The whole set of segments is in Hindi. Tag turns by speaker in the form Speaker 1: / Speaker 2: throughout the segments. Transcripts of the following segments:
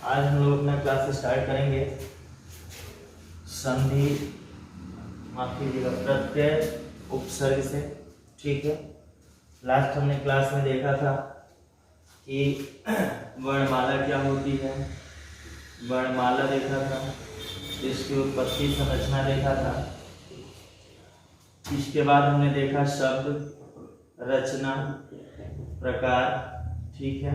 Speaker 1: आज हम लोग अपना क्लास स्टार्ट करेंगे संधि, माफ कीजिएगा, प्रत्यय उपसर्ग से। ठीक है, लास्ट हमने क्लास में देखा था कि वर्णमाला क्या होती है, वर्णमाला देखा था, इसकी उत्पत्ति संरचना देखा था। इसके बाद हमने देखा शब्द, रचना, प्रकार। ठीक है,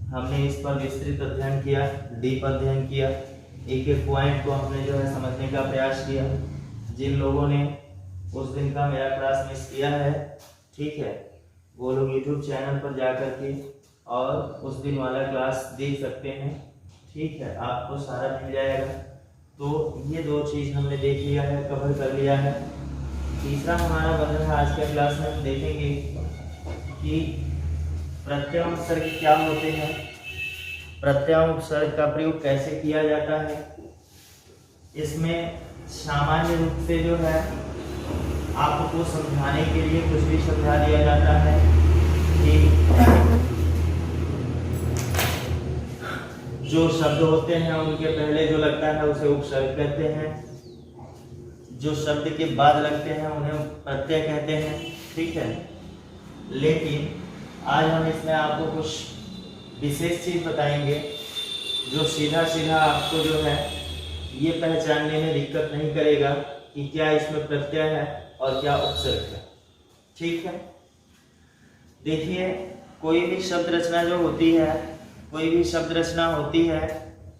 Speaker 1: हमने इस पर विस्तृत अध्ययन किया, डीप अध्ययन किया, एक एक पॉइंट को हमने जो है समझने का प्रयास किया। जिन लोगों ने उस दिन का मेरा क्लास मिस किया है, ठीक है, वो लोग यूट्यूब चैनल पर जा कर के और उस दिन वाला क्लास देख सकते हैं। ठीक है, आपको सारा मिल जाएगा। तो ये दो चीज़ हमने देख लिया है, कवर कर लिया है। तीसरा हमारा बन रहा है आज के क्लास में, हम देखेंगे कि प्रत्यय उपसर्ग क्या होते हैं, प्रत्यय उपसर्ग का प्रयोग कैसे किया जाता है। इसमें सामान्य रूप से जो है आपको समझाने के लिए कुछ भी समझा दिया जाता है कि जो शब्द होते हैं उनके पहले जो लगता है उसे उपसर्ग कहते हैं, जो शब्द के बाद लगते हैं उन्हें प्रत्यय कहते हैं। ठीक है, लेकिन आज हम इसमें आपको कुछ विशेष चीज बताएंगे जो सीधा सीधा आपको जो है ये पहचानने में दिक्कत नहीं करेगा कि क्या इसमें प्रत्यय है और क्या उपसर्ग है। ठीक है, देखिए, कोई भी शब्द रचना जो होती है, कोई भी शब्द रचना होती है,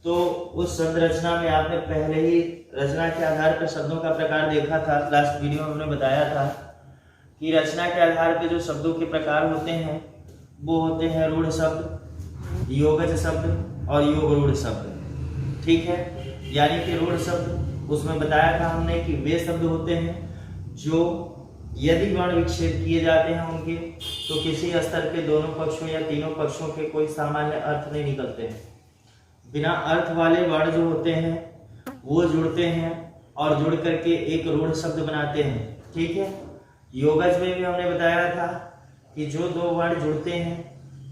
Speaker 1: तो उस शब्द रचना में आपने पहले ही रचना के आधार पर शब्दों का प्रकार देखा था। लास्ट वीडियो में हमने बताया था कि रचना के आधार पर जो शब्दों के प्रकार होते हैं वो होते हैं रूढ़ शब्द, योगज शब्द और योग रूढ़ शब्द। ठीक है, यानी कि रूढ़ शब्द उसमें बताया था हमने कि वे शब्द होते हैं जो यदि वर्ण विच्छेद किए जाते हैं उनके, तो किसी स्तर के दोनों पक्षों या तीनों पक्षों के कोई सामान्य अर्थ नहीं निकलते हैं। बिना अर्थ वाले वर्ण जो होते हैं वो जुड़ते हैं और जुड़ करके एक रूढ़ शब्द बनाते हैं। ठीक है, योगज में भी हमने बताया था कि जो दो वर्ण जुड़ते हैं,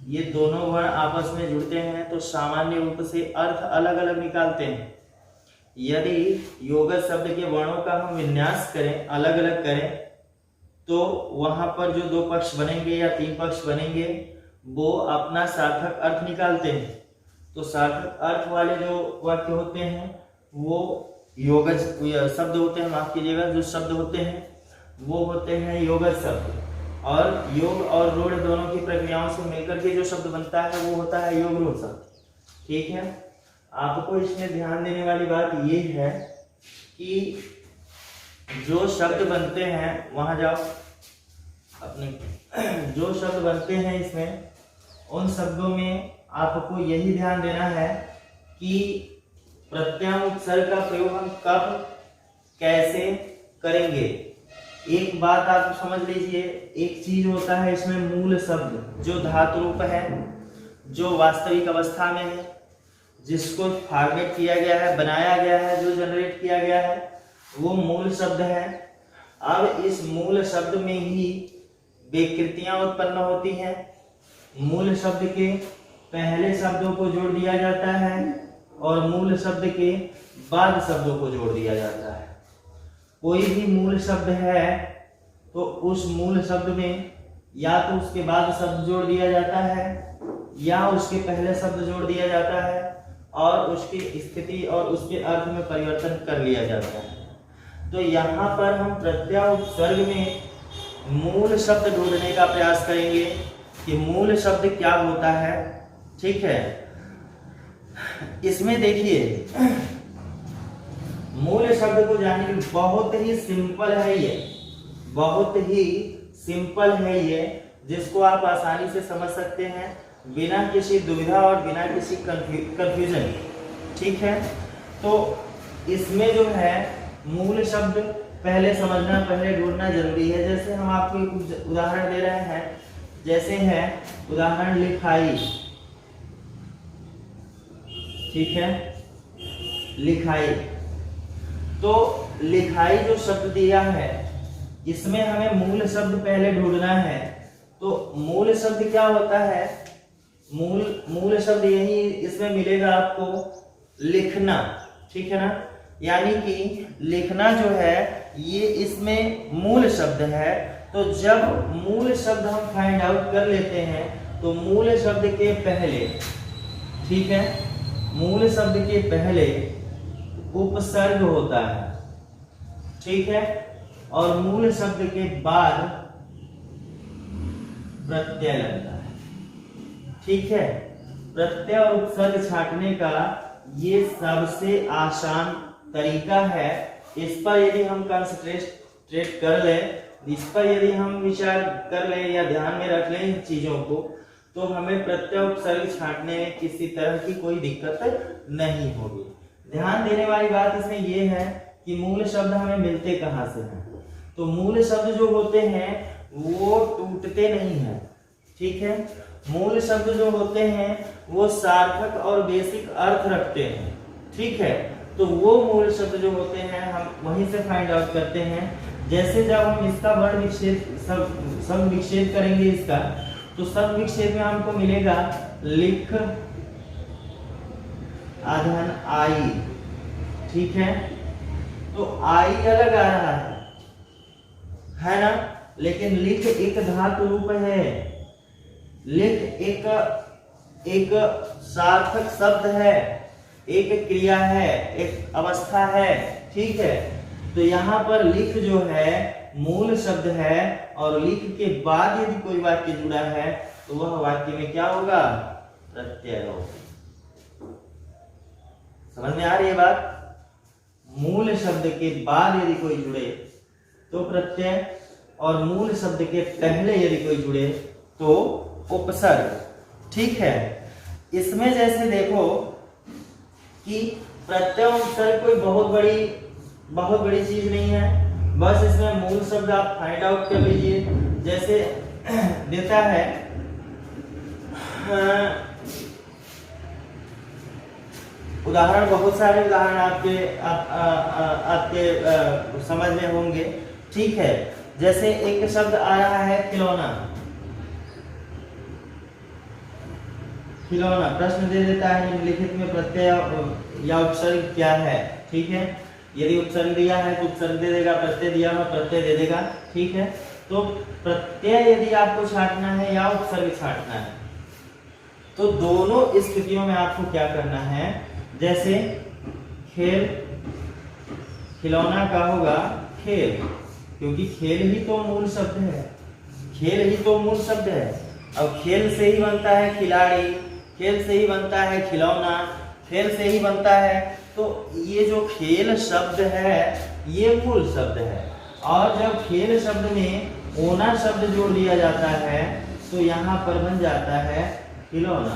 Speaker 1: ये दोनों वर्ण आपस में जुड़ते हैं तो सामान्य रूप से अर्थ अलग अलग निकालते हैं। यदि योगज शब्द के वर्णों का हम विन्यास करें, अलग अलग करें, तो वहां पर जो दो पक्ष बनेंगे या तीन पक्ष बनेंगे वो अपना सार्थक अर्थ निकालते हैं। तो सार्थक अर्थ वाले जो वाक्य होते हैं वो योगज शब्द होते हैं, माफ कीजिएगा, जो शब्द होते हैं वो होते हैं योगज शब्द। और योग और रूढ़ दोनों की प्रक्रियाओं से मिलकर के जो शब्द बनता है वो होता है योग रूढ़ शब्द। ठीक है, आपको इसमें ध्यान देने वाली बात ये है कि जो शब्द बनते हैं, वहां जाओ अपने, जो शब्द बनते हैं इसमें, उन शब्दों में आपको यही ध्यान देना है कि प्रत्यय उपसर्ग का प्रयोग हम कब कैसे करेंगे। एक बात आप समझ लीजिए, एक चीज होता है इसमें मूल शब्द जो धातु रूप है, जो वास्तविक अवस्था में है, जिसको फॉर्मेट किया गया है, बनाया गया है, जो जनरेट किया गया है, वो मूल शब्द है। अब इस मूल शब्द में ही विकृतियां उत्पन्न होती हैं। मूल शब्द के पहले शब्दों को जोड़ दिया जाता है और मूल शब्द के बाद शब्दों को जोड़ दिया जाता है। कोई भी मूल शब्द है तो उस मूल शब्द में या तो उसके बाद शब्द जोड़ दिया जाता है या उसके पहले शब्द जोड़ दिया जाता है और उसकी स्थिति और उसके अर्थ में परिवर्तन कर लिया जाता है। तो यहाँ पर हम प्रत्यय उपसर्ग में मूल शब्द ढूंढने का प्रयास करेंगे कि मूल शब्द क्या होता है। ठीक है, इसमें देखिए, मूल शब्द को जानने की बहुत ही सिंपल है, ये बहुत ही सिंपल है ये, जिसको आप आसानी से समझ सकते हैं बिना किसी दुविधा और बिना किसी कंफ्यूजन। ठीक है, तो इसमें जो है मूल शब्द पहले समझना, पहले ढूंढना जरूरी है। जैसे हम आपको एक उदाहरण दे रहे हैं, जैसे है उदाहरण लिखाई। ठीक है, लिखाई, तो लिखाई जो शब्द दिया है इसमें हमें मूल शब्द पहले ढूंढना है। तो मूल शब्द क्या होता है, मूल शब्द यही इसमें मिलेगा आपको, लिखना, ठीक है ना। यानी कि लिखना जो है ये इसमें मूल शब्द है। तो जब मूल शब्द हम फाइंड आउट कर लेते हैं तो मूल शब्द के पहले, ठीक है, मूल शब्द के पहले उपसर्ग होता है, ठीक है, और मूल शब्द के बाद प्रत्यय लगता है, ठीक है। प्रत्यय और उपसर्ग छांटने का ये सबसे आसान तरीका है। इस पर यदि हम कंसंट्रेट कर ले, इस पर यदि हम विचार कर ले या ध्यान में रख लें इन चीजों को, तो हमें प्रत्यय उपसर्ग छांटने में किसी तरह की कोई दिक्कत नहीं होगी। ध्यान देने वाली बात इसमें यह है कि मूल शब्द हमें मिलते कहाँ से हैं। तो मूल शब्द जो होते हैं वो टूटते नहीं हैं, ठीक है। मूल शब्द जो होते हैं वो सार्थक और बेसिक अर्थ रखते हैं, ठीक है। तो वो मूल शब्द जो होते हैं हम वहीं से फाइंड आउट करते हैं। जैसे जब हम इसका वर्ण विच्छेद सब विच्छेद करेंगे इसका, तो सब विच्छेद में हमको मिलेगा लिख अधन आई, ठीक है। तो आई अलग आ रहा है ना, लेकिन लिख एक धातु रूप है, लिख एक सार्थक शब्द है, एक क्रिया है, एक अवस्था है, ठीक है। तो यहाँ पर लिख जो है मूल शब्द है, और लिख के बाद यदि कोई वाक्य जुड़ा है तो वह वाक्य में क्या होगा, प्रत्यय होगा। समझ में आ रही है बात। मूल शब्द के बाद यदि कोई जुड़े तो प्रत्यय, और मूल शब्द के पहले यदि कोई जुड़े तो उपसर्ग, ठीक है। इसमें जैसे देखो कि प्रत्यय उपसर्ग कोई बहुत बड़ी चीज नहीं है, बस इसमें मूल शब्द आप फाइंड आउट कर लीजिए। जैसे देता है उदाहरण, बहुत सारे उदाहरण आपके समझ में होंगे, ठीक है। जैसे एक शब्द आ रहा है खिलौना, खिलौना, प्रश्न दे देता है निम्नलिखित में प्रत्यय या उपसर्ग क्या है, ठीक है। यदि उपसर्ग दिया है तो उपसर्ग दे देगा, प्रत्यय दिया है प्रत्यय दे देगा, ठीक है। तो प्रत्यय यदि आपको छांटना है या उपसर्ग छांटना है तो दोनों स्थितियों में आपको क्या करना है। जैसे खेल, खिलौना का होगा खेल, क्योंकि खेल ही तो मूल शब्द है, खेल ही तो मूल शब्द है। अब खेल से ही बनता है खिलाड़ी, खेल से ही बनता है खिलौना, खेल से ही बनता है। तो ये जो खेल शब्द है ये मूल शब्द है, और जब खेल शब्द में ओना शब्द जोड़ दिया जाता है तो यहाँ पर बन जाता है खिलौना,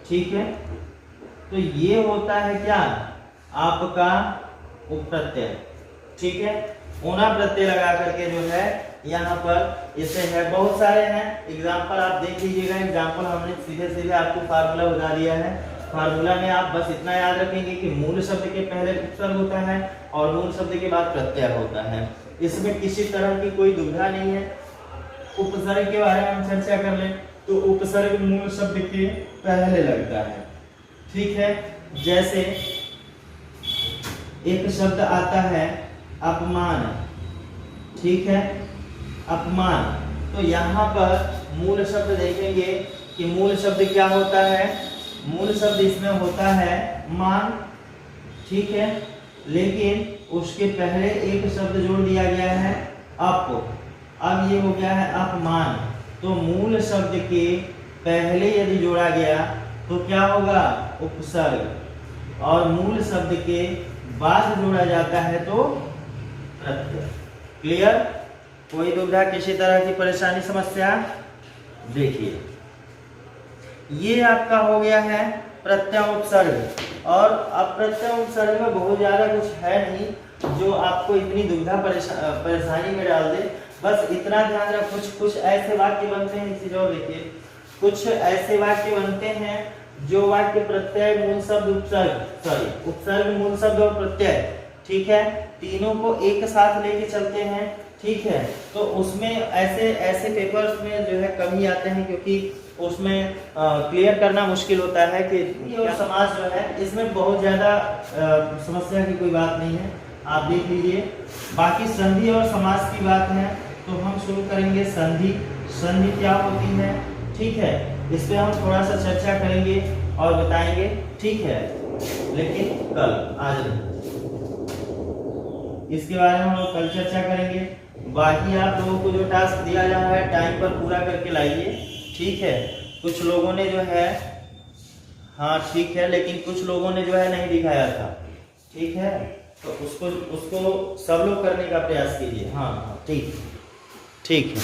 Speaker 1: ठीक है। तो ये होता है क्या, आपका उपप्रत्यय, ठीक है। ओना प्रत्यय लगा करके जो है यहाँ पर इसे है, बहुत सारे हैं एग्जाम्पल, आप देख लीजिएगा। एग्जाम्पल हमने सीधे सीधे आपको फार्मूला बता दिया है। फार्मूला में आप बस इतना याद रखेंगे कि मूल शब्द के पहले उपसर्ग होता है और मूल शब्द के बाद प्रत्यय होता है। इसमें किसी तरह की कोई दुविधा नहीं है। उपसर्ग के बारे में हम चर्चा कर लें तो उपसर्ग मूल शब्द के पहले लगता है, ठीक है। जैसे एक शब्द आता है अपमान, ठीक है, अपमान। तो यहाँ पर मूल शब्द देखेंगे कि मूल शब्द क्या होता है, मूल शब्द इसमें होता है मान, ठीक है। लेकिन उसके पहले एक शब्द जोड़ दिया गया है अप, अब ये हो गया है अपमान। तो मूल शब्द के पहले यदि जोड़ा गया तो क्या होगा, उपसर्ग, और मूल शब्द के बाद जोड़ा जाता है तो प्रत्यय। क्लियर, कोई दुविधा, किसी तरह की परेशानी, समस्या। देखिए ये आपका हो गया है प्रत्यय उपसर्ग, और अब प्रत्यय उपसर्ग में बहुत ज्यादा कुछ है नहीं जो आपको इतनी दुविधा परेशानी में डाल दे। बस इतना ध्यान रखो, कुछ ऐसे वाक्य बनते हैं, इसी जो देखिए कुछ ऐसे वाक्य बनते हैं जो वाक्य प्रत्यय मूल शब्द उपसर्ग मूल शब्द और प्रत्यय, ठीक है, तीनों को एक साथ लेके चलते हैं, ठीक है। तो उसमें ऐसे पेपर्स में जो है कम ही आते हैं, क्योंकि उसमें क्लियर करना मुश्किल होता है कि और समास जो है इसमें बहुत ज़्यादा समस्या की कोई बात नहीं है, आप देख लीजिए। बाकी संधि और समास की बात है तो हम शुरू करेंगे संधि। संधि क्या होती है, ठीक है, इस पे हम थोड़ा सा चर्चा करेंगे और बताएंगे, ठीक है, लेकिन कल, आज नहीं, इसके बारे में हम लोग कल चर्चा करेंगे। बाकी आप लोगों को जो टास्क दिया जा रहा है टाइम पर पूरा करके लाइए, ठीक है। कुछ लोगों ने जो है, हाँ ठीक है, लेकिन कुछ लोगों ने जो है नहीं दिखाया था, ठीक है, तो उसको सब लोग करने का प्रयास कीजिए। हाँ ठीक है।